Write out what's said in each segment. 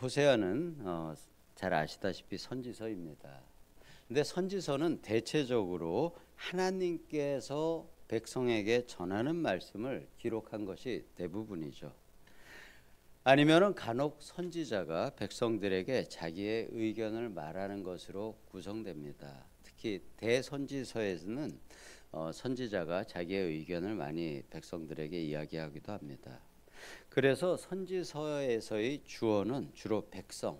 호세아는 잘 아시다시피 선지서입니다. 근데 선지서는 대체적으로 하나님께서 백성에게 전하는 말씀을 기록한 것이 대부분이죠. 아니면은 간혹 선지자가 백성들에게 자기의 의견을 말하는 것으로 구성됩니다. 특히 대선지서에서는 선지자가 자기의 의견을 많이 백성들에게 이야기하기도 합니다. 그래서 선지서에서의 주어는 주로 백성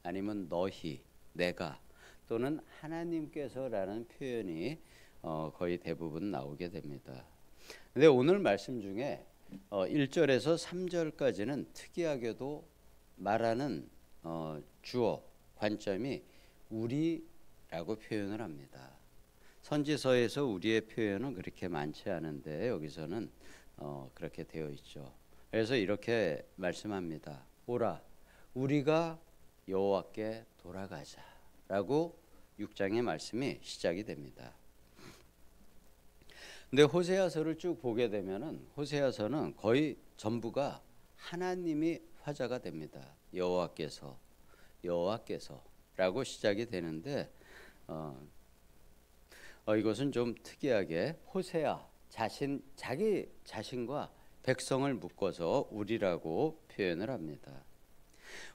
아니면 너희, 내가 또는 하나님께서라는 표현이 거의 대부분 나오게 됩니다. 근데 오늘 말씀 중에 1절에서 3절까지는 특이하게도 말하는 주어 관점이 우리라고 표현을 합니다. 선지서에서 우리의 표현은 그렇게 많지 않은데 여기서는 그렇게 되어 있죠. 그래서 이렇게 말씀합니다. 오라 우리가 여호와께 돌아가자라고 6장의 말씀이 시작이 됩니다. 근데 호세아서를 쭉 보게 되면은 호세아서는 거의 전부가 하나님이 화자가 됩니다. 여호와께서라고 시작이 되는데 이것은 좀 특이하게 호세아 자기 자신과 백성을 묶어서 우리라고 표현을 합니다.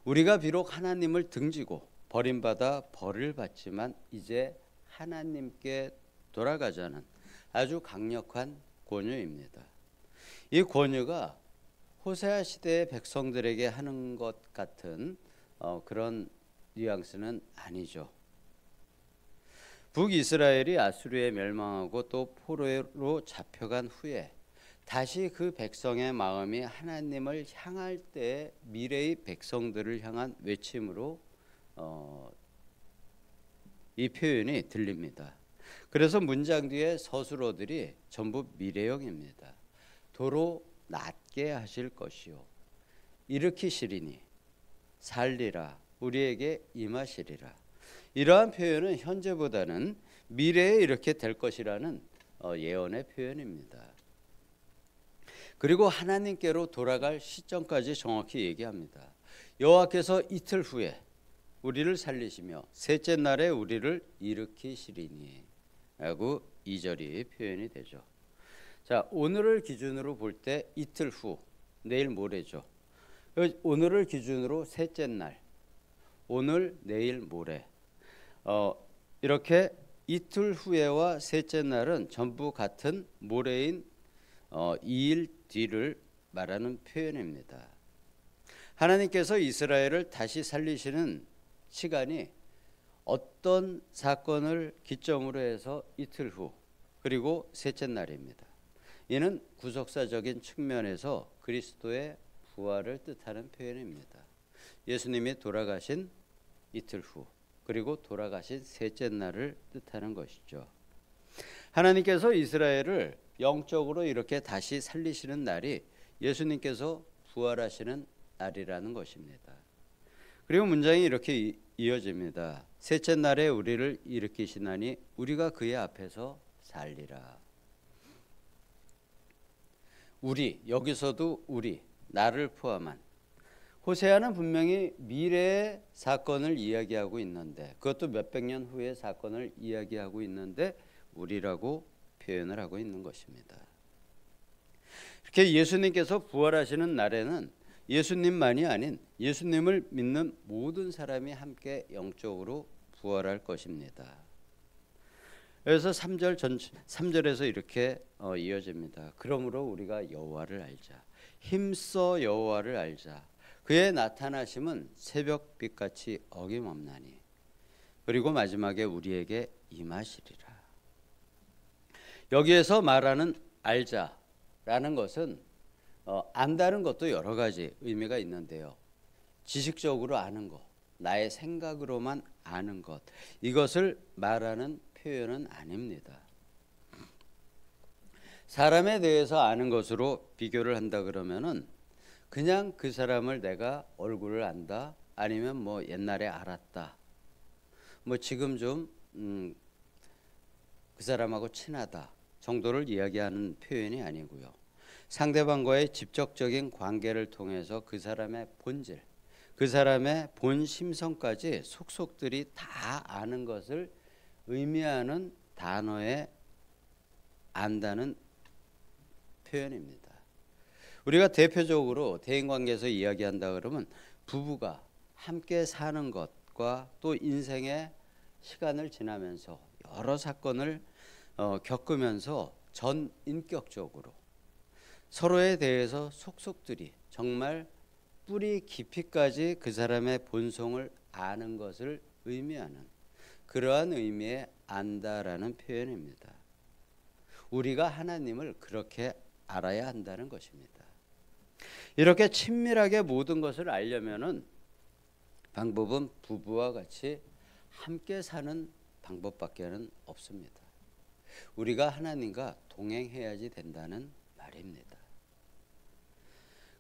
우리가 비록 하나님을 등지고 버림받아 벌을 받지만 이제 하나님께 돌아가자는 아주 강력한 권유입니다. 이 권유가 호세아 시대의 백성들에게 하는 것 같은 그런 뉘앙스는 아니죠. 북이스라엘이 아수르에 멸망하고 또 포로로 잡혀간 후에 다시 그 백성의 마음이 하나님을 향할 때 미래의 백성들을 향한 외침으로 이 표현이 들립니다. 그래서 문장 뒤에 서술어들이 전부 미래형입니다. 도로 낫게 하실 것이요 일으키시리니 살리라 우리에게 임하시리라. 이러한 표현은 현재보다는 미래에 이렇게 될 것이라는 예언의 표현입니다. 그리고 하나님께로 돌아갈 시점까지 정확히 얘기합니다. 여호와께서 이틀 후에 우리를 살리시며 셋째 날에 우리를 일으키시리니 라고 2절이 표현이 되죠. 자, 오늘을 기준으로 볼 때 이틀 후, 내일 모레죠. 오늘을 기준으로 셋째 날, 오늘, 내일, 모레 이렇게 이틀 후에와 셋째 날은 전부 같은 모레인 2일 뒤를 말하는 표현입니다. 하나님께서 이스라엘을 다시 살리시는 시간이 어떤 사건을 기점으로 해서 이틀 후 그리고 셋째 날입니다. 이는 구속사적인 측면에서 그리스도의 부활을 뜻하는 표현입니다. 예수님이 돌아가신 이틀 후 그리고 돌아가신 셋째 날을 뜻하는 것이죠. 하나님께서 이스라엘을 영적으로 이렇게 다시 살리시는 날이 예수님께서 부활하시는 날이라는 것입니다. 그리고 문장이 이렇게 이어집니다. 셋째 날에 우리를 일으키시나니 우리가 그의 앞에서 살리라. 우리, 여기서도 우리, 나를 포함한 호세아는 분명히 미래의 사건을 이야기하고 있는데 그것도 몇백 년 후의 사건을 이야기하고 있는데 우리라고 표현을 하고 있는 것입니다. 이렇게 예수님께서 부활하시는 날에는 예수님만이 아닌 예수님을 믿는 모든 사람이 함께 영적으로 부활할 것입니다. 그래서 3절에서 이렇게 이어집니다. 그러므로 우리가 여호와를 알자. 힘써 여호와를 알자. 그의 나타나심은 새벽빛같이 어김없나니. 그리고 마지막에 우리에게 임하시리라. 여기에서 말하는 알자라는 것은 안다는 것도 여러 가지 의미가 있는데요. 지식적으로 아는 것, 나의 생각으로만 아는 것, 이것을 말하는 표현은 아닙니다. 사람에 대해서 아는 것으로 비교를 한다 그러면은 그냥 그 사람을 내가 얼굴을 안다, 아니면 뭐 옛날에 알았다, 뭐 지금 좀 그 사람하고 친하다 정도를 이야기하는 표현이 아니고요. 상대방과의 직접적인 관계를 통해서 그 사람의 본질, 그 사람의 본 심성까지 속속들이 다 아는 것을 의미하는 단어에 안다는 표현입니다. 우리가 대표적으로 대인관계에서 이야기한다 그러면 부부가 함께 사는 것과 또 인생의 시간을 지나면서 여러 사건을 겪으면서 전 인격적으로 서로에 대해서 속속들이 정말 뿌리 깊이까지 그 사람의 본성을 아는 것을 의미하는 그러한 의미의 안다라는 표현입니다. 우리가 하나님을 그렇게 알아야 한다는 것입니다. 이렇게 친밀하게 모든 것을 알려면은 방법은 부부와 같이 함께 사는 방법밖에는 없습니다. 우리가 하나님과 동행해야지 된다는 말입니다.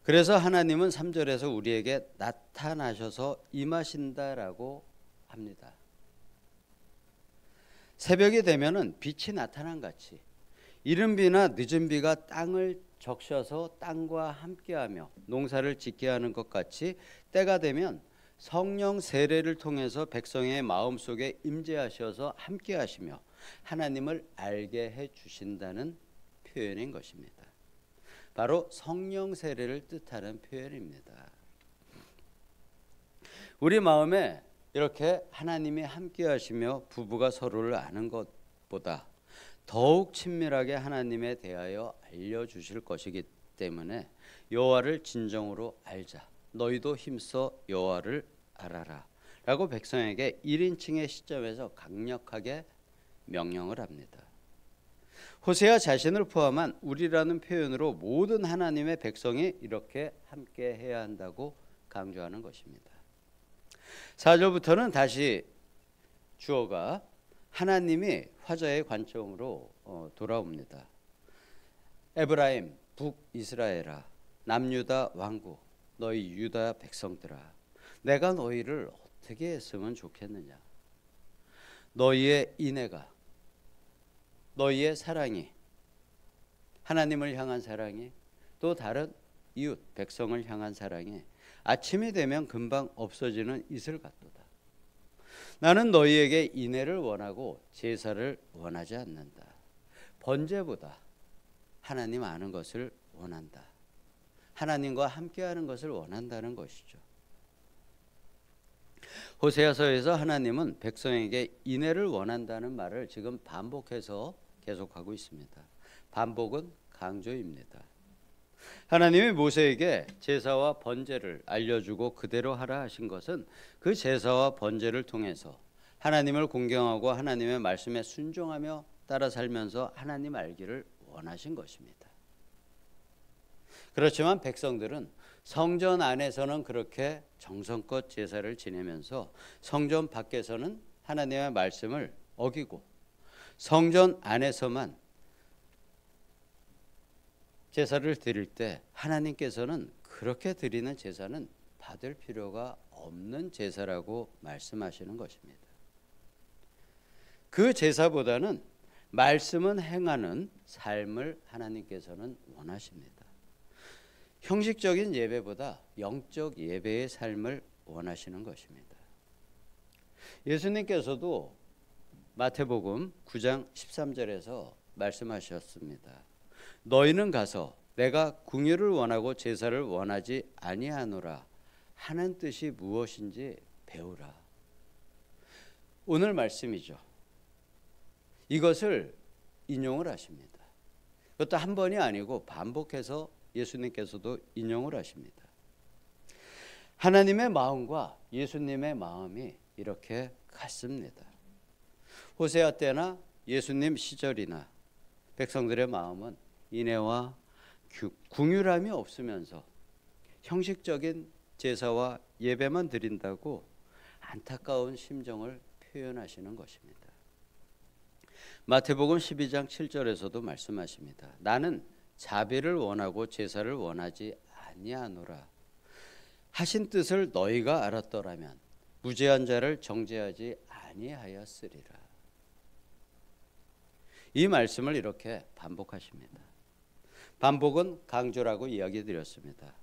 그래서 하나님은 3절에서 우리에게 나타나셔서 임하신다라고 합니다. 새벽이 되면은 빛이 나타난 같이 이른 비나 늦은 비가 땅을 적셔서 땅과 함께하며 농사를 짓게 하는 것 같이 때가 되면 성령 세례를 통해서 백성의 마음속에 임재하셔서 함께하시며 하나님을 알게 해 주신다는 표현인 것입니다. 바로 성령 세례를 뜻하는 표현입니다. 우리 마음에 이렇게 하나님이 함께하시며 부부가 서로를 아는 것보다 더욱 친밀하게 하나님에 대하여 알려주실 것이기 때문에 여호와를 진정으로 알자. 너희도 힘써 여호와를 알아라. 라고 백성에게 1인칭의 시점에서 강력하게 명령을 합니다. 호세아 자신을 포함한 우리라는 표현으로 모든 하나님의 백성이 이렇게 함께 해야 한다고 강조하는 것입니다. 4절부터는 다시 주어가 하나님이 화자의 관점으로 돌아옵니다. 에브라임 북이스라엘아 남유다 왕국 너희 유다 백성들아 내가 너희를 어떻게 했으면 좋겠느냐. 너희의 인애가 너희의 사랑이 하나님을 향한 사랑이 또 다른 이웃 백성을 향한 사랑이 아침이 되면 금방 없어지는 이슬 같도다. 나는 너희에게 인애를 원하고 제사를 원하지 않는다. 번제보다 하나님 아는 것을 원한다. 하나님과 함께하는 것을 원한다는 것이죠. 호세아서에서 하나님은 백성에게 인애를 원한다는 말을 지금 반복해서 계속하고 있습니다. 반복은 강조입니다. 하나님이 모세에게 제사와 번제를 알려주고 그대로 하라 하신 것은 그 제사와 번제를 통해서 하나님을 공경하고 하나님의 말씀에 순종하며 따라 살면서 하나님 알기를 원하신 것입니다. 그렇지만 백성들은 성전 안에서는 그렇게 정성껏 제사를 지내면서 성전 밖에서는 하나님의 말씀을 어기고 성전 안에서만 제사를 드릴 때 하나님께서는 그렇게 드리는 제사는 받을 필요가 없는 제사라고 말씀하시는 것입니다. 그 제사보다는 말씀은 행하는 삶을 하나님께서는 원하십니다. 형식적인 예배보다 영적 예배의 삶을 원하시는 것입니다. 예수님께서도 마태복음 9장 13절에서 말씀하셨습니다. 너희는 가서 내가 궁유를 원하고 제사를 원하지 아니하노라 하는 뜻이 무엇인지 배우라. 오늘 말씀이죠. 이것을 인용을 하십니다. 그것도 한 번이 아니고 반복해서 예수님께서도 인용을 하십니다. 하나님의 마음과 예수님의 마음이 이렇게 같습니다. 호세아 때나 예수님 시절이나 백성들의 마음은 인애와 궁휼함이 없으면서 형식적인 제사와 예배만 드린다고 안타까운 심정을 표현하시는 것입니다. 마태복음 12장 7절에서도 말씀하십니다. 나는 자비를 원하고 제사를 원하지 아니하노라 하신 뜻을 너희가 알았더라면 무죄한 자를 정죄하지 아니하였으리라. 이 말씀을 이렇게 반복하십니다. 반복은 강조라고 이야기 드렸습니다.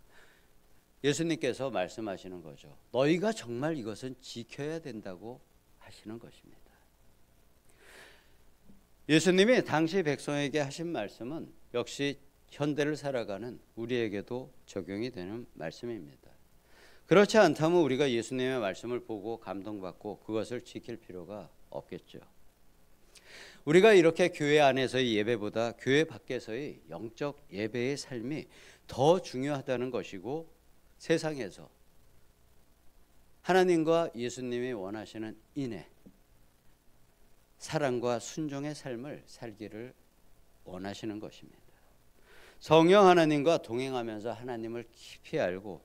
예수님께서 말씀하시는 거죠. 너희가 정말 이것은 지켜야 된다고 하시는 것입니다. 예수님이 당시 백성에게 하신 말씀은 역시 현대를 살아가는 우리에게도 적용이 되는 말씀입니다. 그렇지 않다면 우리가 예수님의 말씀을 보고 감동받고 그것을 지킬 필요가 없겠죠. 우리가 이렇게 교회 안에서의 예배보다 교회 밖에서의 영적 예배의 삶이 더 중요하다는 것이고, 세상에서 하나님과 예수님이 원하시는 인애, 사랑과 순종의 삶을 살기를 원하시는 것입니다. 성령 하나님과 동행하면서 하나님을 깊이 알고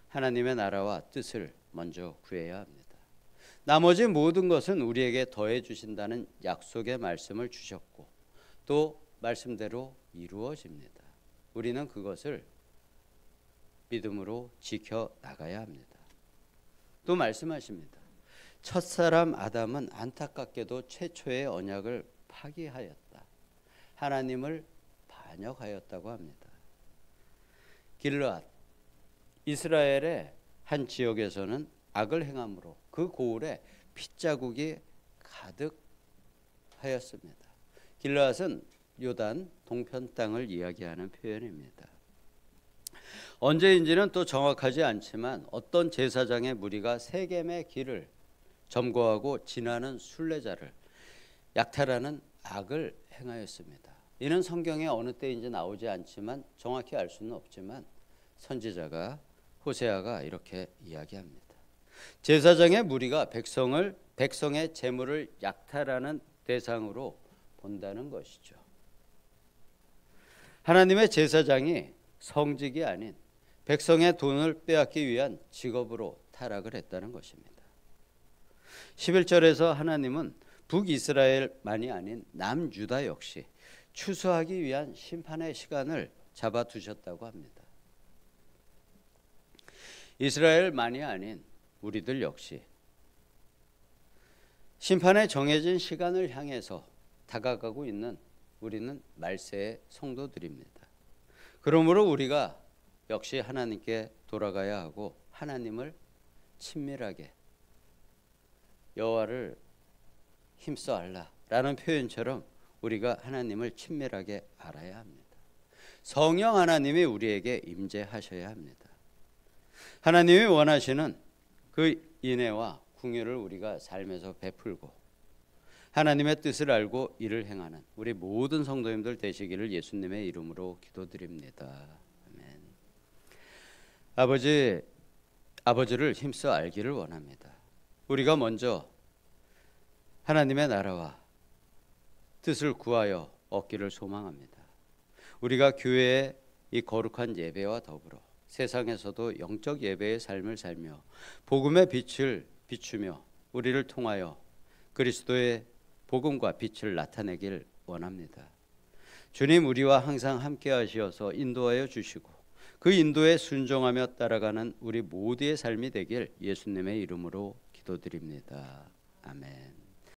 하나님의 나라와 뜻을 먼저 구해야 합니다. 나머지 모든 것은 우리에게 더해 주신다는 약속의 말씀을 주셨고 또 말씀대로 이루어집니다. 우리는 그것을 믿음으로 지켜 나가야 합니다. 또 말씀하십니다. 첫사람 아담은 안타깝게도 최초의 언약을 파기하였다. 하나님을 반역하였다고 합니다. 길르앗, 이스라엘의 한 지역에서는 악을 행함으로 그 고을에 핏자국이 가득하였습니다. 길르앗은 요단 동편 땅을 이야기하는 표현입니다. 언제인지는 또 정확하지 않지만 어떤 제사장의 무리가 세겜의 길을 점거하고 지나는 순례자를 약탈하는 악을 행하였습니다. 이는 성경에 어느 때인지 나오지 않지만 정확히 알 수는 없지만 선지자가 호세아가 이렇게 이야기합니다. 제사장의 무리가 백성의 재물을 약탈하는 대상으로 본다는 것이죠. 하나님의 제사장이 성직이 아닌 백성의 돈을 빼앗기 위한 직업으로 타락을 했다는 것입니다. 11절에서 하나님은 북이스라엘만이 아닌 남유다 역시 추수하기 위한 심판의 시간을 잡아두셨다고 합니다. 이스라엘만이 아닌 우리들 역시 심판의 정해진 시간을 향해서 다가가고 있는 우리는 말세의 성도들입니다. 그러므로 우리가 역시 하나님께 돌아가야 하고 하나님을 친밀하게 여호와를 힘써 알라라는 표현처럼 우리가 하나님을 친밀하게 알아야 합니다. 성령 하나님이 우리에게 임재하셔야 합니다. 하나님이 원하시는 그 인애와 긍휼을 우리가 삶에서 베풀고 하나님의 뜻을 알고 이를 행하는 우리 모든 성도님들 되시기를 예수님의 이름으로 기도드립니다. 아멘. 아버지를 힘써 알기를 원합니다. 우리가 먼저 하나님의 나라와 뜻을 구하여 얻기를 소망합니다. 우리가 교회의 이 거룩한 예배와 더불어 세상에서도 영적 예배의 삶을 살며 복음의 빛을 비추며 우리를 통하여 그리스도의 복음과 빛을 나타내길 원합니다. 주님 우리와 항상 함께 하시어서 인도하여 주시고 그 인도에 순종하며 따라가는 우리 모두의 삶이 되길 예수님의 이름으로 기도드립니다. 아멘.